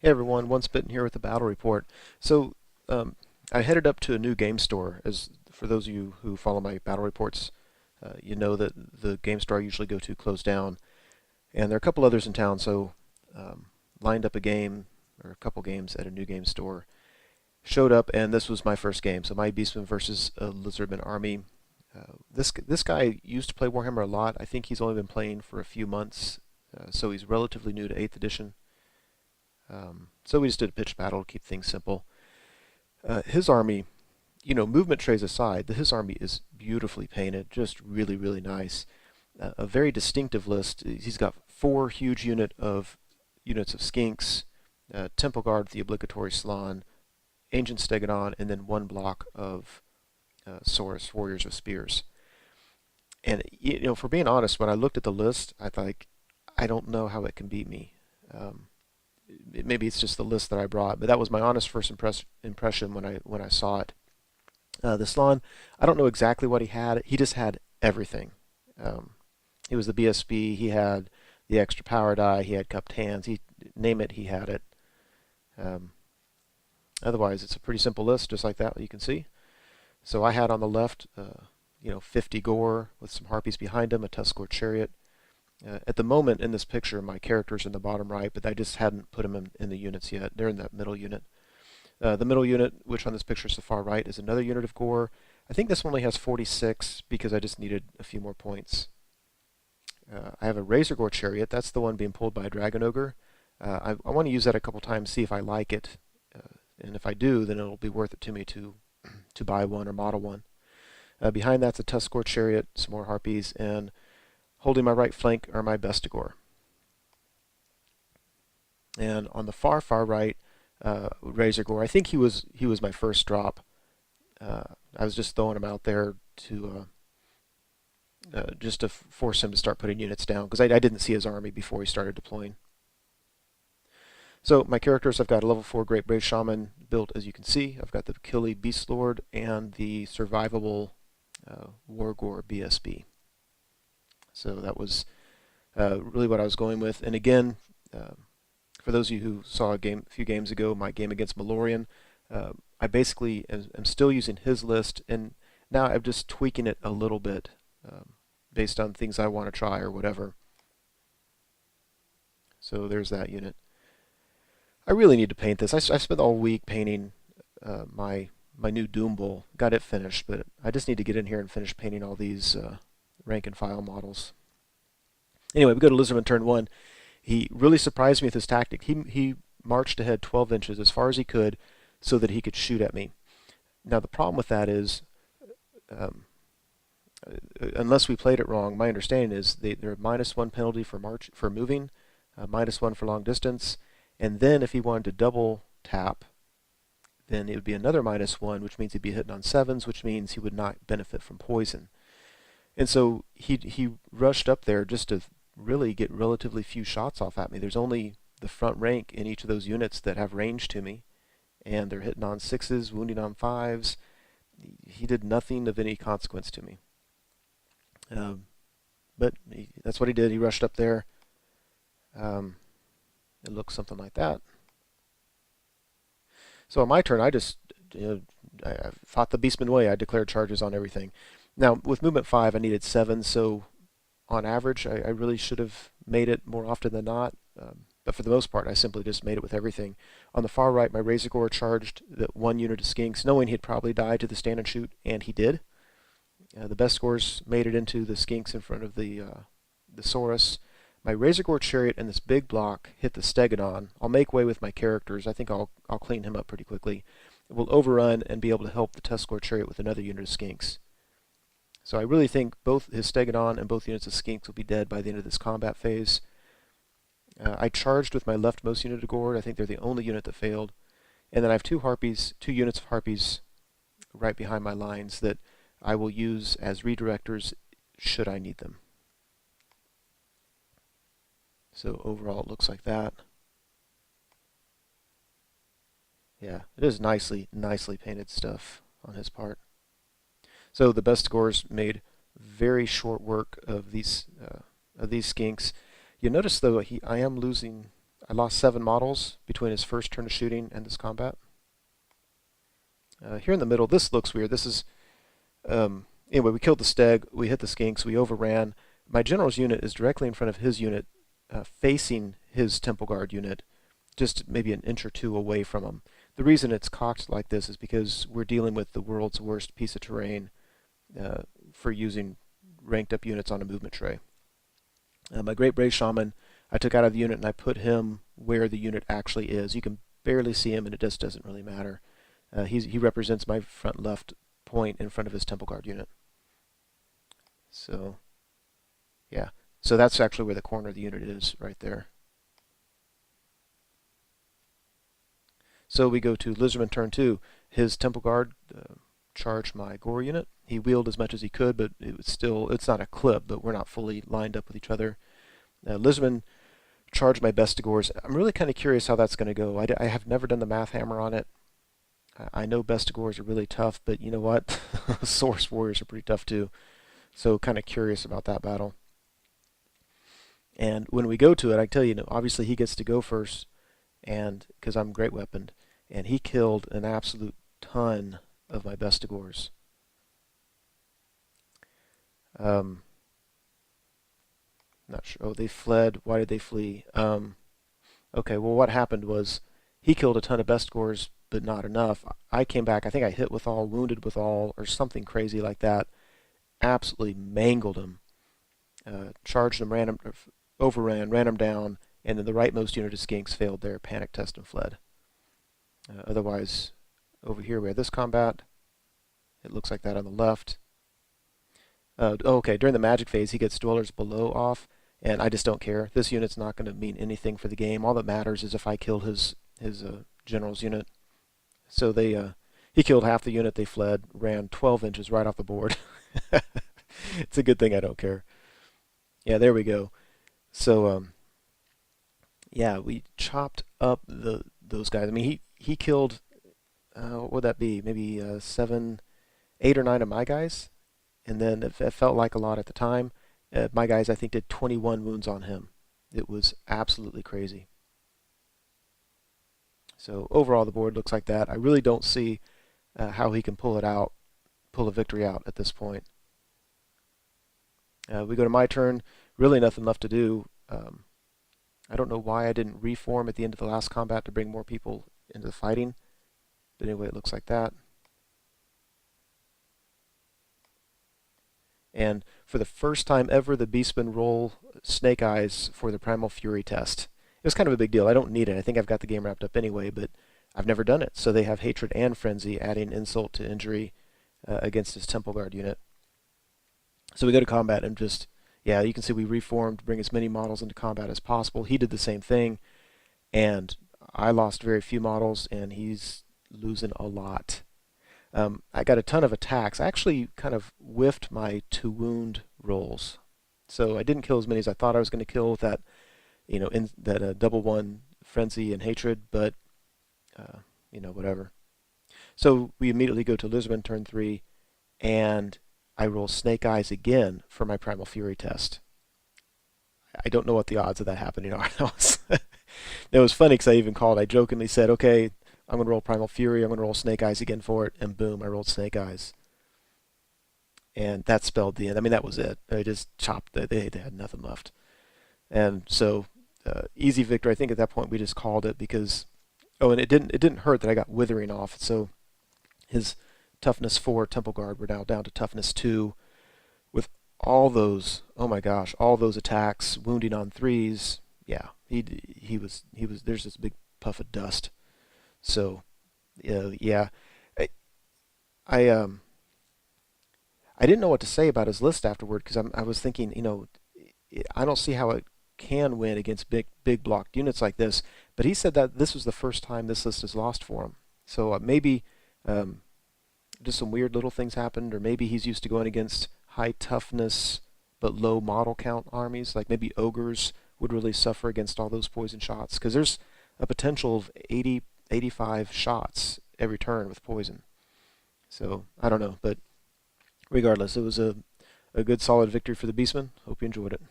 Hey everyone, One Spittin' here with the battle report. So I headed up to a new game store. As for those of you who follow my battle reports, you know that the game store I usually go to closed down, and there are a couple others in town. So lined up a game or a couple games at a new game store. Showed up, and this was my first game. So my Beastmen versus a Lizardmen army. This guy used to play Warhammer a lot. I think he's only been playing for a few months, so he's relatively new to 8th edition. So we just did a pitched battle to keep things simple. His army, movement trays aside, his army is beautifully painted, just really, really nice. A very distinctive list. He's got four huge units of skinks, Temple Guard, the obligatory Slann, Ancient Stegodon, and then one block of Saurus, Warriors of Spears. And for being honest, when I looked at the list, I thought, I don't know how it can beat me. Maybe it's just the list that I brought, but that was my honest first impression when I saw it. The Slann, I don't know exactly what he had. He just had everything. He was the BSB. He had the extra power die. He had cupped hands. He name it, he had it. Otherwise, it's a pretty simple list, just like that. You can see. So I had on the left, 50 gore with some harpies behind him, a Tuscarora chariot. At the moment in this picture, my character's in the bottom right, but I just hadn't put them in the units yet. They're in that middle unit. The middle unit, which on this picture is the far right, is another unit of gore. I think this one only has 46 because I just needed a few more points. I have a Razorgore chariot. That's the one being pulled by a Dragon Ogre. I want to use that a couple times, see if I like it. And if I do, then it'll be worth it to me to buy one or model one. Behind that's a Tuscarora chariot, some more harpies, and holding my right flank are my Bestigor. And on the far right, Razorgore. I think he was my first drop. I was just throwing him out there to just to force him to start putting units down because I didn't see his army before he started deploying. So my characters, I've got a level 4 Great Brave Shaman built, as you can see. I've got the Killy Beast Lord and the survivable Wargore BSB. So that was really what I was going with. And again, for those of you who saw a few games ago, my game against Malorian, I basically am still using his list, and now I'm just tweaking it a little bit based on things I want to try or whatever. So there's that unit. I really need to paint this. I spent all week painting my new Doom Bull. Got it finished, but I just need to get in here and finish painting all these rank and file models. Anyway, we go to Lizardman turn 1. He really surprised me with his tactic. He marched ahead 12 inches as far as he could so that he could shoot at me. Now the problem with that is, unless we played it wrong, my understanding is they're -1 penalty for moving, -1 for long distance, and then if he wanted to double tap, then it would be another -1, which means he'd be hitting on 7s, which means he would not benefit from poison. And so he rushed up there just to really get relatively few shots off at me. There's only the front rank in each of those units that have range to me, and they're hitting on 6s, wounding on 5s. He did nothing of any consequence to me. But that's what he did. He rushed up there. It looks something like that. So on my turn, I just I fought the Beastman way. I declared charges on everything. Now with movement 5, I needed 7, so on average, I really should have made it more often than not. But for the most part, I simply just made it with everything. On the far right, my Razorgore charged the 1 unit of skinks, knowing he'd probably die to the stand and shoot, and he did. The best scores made it into the skinks in front of the Saurus. My Razorgore chariot and this big block hit the Stegodon. I'll make way with my characters. I think I'll clean him up pretty quickly. It will overrun and be able to help the Tuscarora chariot with another unit of skinks. So I really think both his Stegodon and both units of skinks will be dead by the end of this combat phase. I charged with my leftmost unit of gore. I think they're the only unit that failed. And then I have two units of harpies right behind my lines that I will use as redirectors should I need them. So overall it looks like that. Yeah, it is nicely painted stuff on his part. So the Bestigors made very short work of these skinks. You notice though I am losing I lost 7 models between his first turn of shooting and this combat. Here in the middle, this looks weird. This is anyway. We killed the steg. We hit the skinks. We overran. My general's unit is directly in front of his unit, facing his temple guard unit, just maybe an inch or two away from him. The reason it's cocked like this is because we're dealing with the world's worst piece of terrain for using ranked up units on a movement tray. My Great Brave Shaman, I took out of the unit and I put him where the unit actually is. You can barely see him, and it just doesn't really matter. He represents my front left point in front of his temple guard unit. So, yeah. So that's actually where the corner of the unit is, right there. So we go to Lizardman turn 2. His temple guard charged my gore unit. He wheeled as much as he could, but it's not a clip, but we're not fully lined up with each other. Lizardman charged my Bestigors. I'm really kind of curious how that's going to go. I have never done the math hammer on it. I know Bestigors are really tough, but you know what? Source Warriors are pretty tough too. So kind of curious about that battle. And when we go to it, I tell you, obviously he gets to go first, and because I'm great weaponed, and he killed an absolute ton of my Bestigors. Not sure. Oh, they fled. Why did they flee? Okay, well, what happened was he killed a ton of Bestigors, but not enough. I came back. I think I hit with all, wounded with all, or something crazy like that. Absolutely mangled him. Charged him, overran, ran him down, and then the rightmost unit of skinks failed their panic test and fled. Otherwise, over here we have this combat. It looks like that on the left. Okay, during the magic phase, he gets dwellers below off, and I just don't care. This unit's not going to mean anything for the game. All that matters is if I killed his general's unit. So he killed half the unit. They fled, ran 12 inches right off the board. It's a good thing I don't care. Yeah, there we go. So yeah, we chopped up those guys. I mean, he killed what would that be? Maybe 7, 8 or 9 of my guys. And then it felt like a lot at the time. My guys, I think, did 21 wounds on him. It was absolutely crazy. So overall, the board looks like that. I really don't see how he can pull a victory out at this point. We go to my turn. Really nothing left to do. I don't know why I didn't reform at the end of the last combat to bring more people into the fighting. But anyway, it looks like that. And for the first time ever, the Beastmen roll Snake Eyes for the Primal Fury test. It was kind of a big deal. I don't need it. I think I've got the game wrapped up anyway, but I've never done it. So they have Hatred and Frenzy, adding insult to injury against his Temple Guard unit. So we go to combat and just, yeah, you can see we reformed, bring as many models into combat as possible. He did the same thing, and I lost very few models, and he's losing a lot. I got a ton of attacks. I actually kind of whiffed my 2 wound rolls. So I didn't kill as many as I thought I was going to kill with that, in that double 1 frenzy and hatred, but, whatever. So we immediately go to Lizardman turn 3, and I roll Snake Eyes again for my Primal Fury test. I don't know what the odds of that happening are. It was funny because I jokingly said, okay, I'm going to roll Primal Fury, I'm going to roll Snake Eyes again for it, and boom, I rolled Snake Eyes. And that spelled the end. I mean, that was it. I just chopped it. They had nothing left. And so, easy victory. I think at that point we just called it because, and it didn't hurt that I got Withering off. So his Toughness 4 Temple Guard were now down to Toughness 2 with all those, oh my gosh, all those attacks, wounding on 3s. Yeah, he was, there's this big puff of dust. So, yeah, I didn't know what to say about his list afterward because I was thinking, I don't see how it can win against big blocked units like this. But he said that this was the first time this list has lost for him. So maybe just some weird little things happened, or maybe he's used to going against high toughness but low model count armies. Like maybe ogres would really suffer against all those poison shots because there's a potential of 85 shots every turn with poison. So I don't know, but regardless, it was a good solid victory for the Beastmen. Hope you enjoyed it.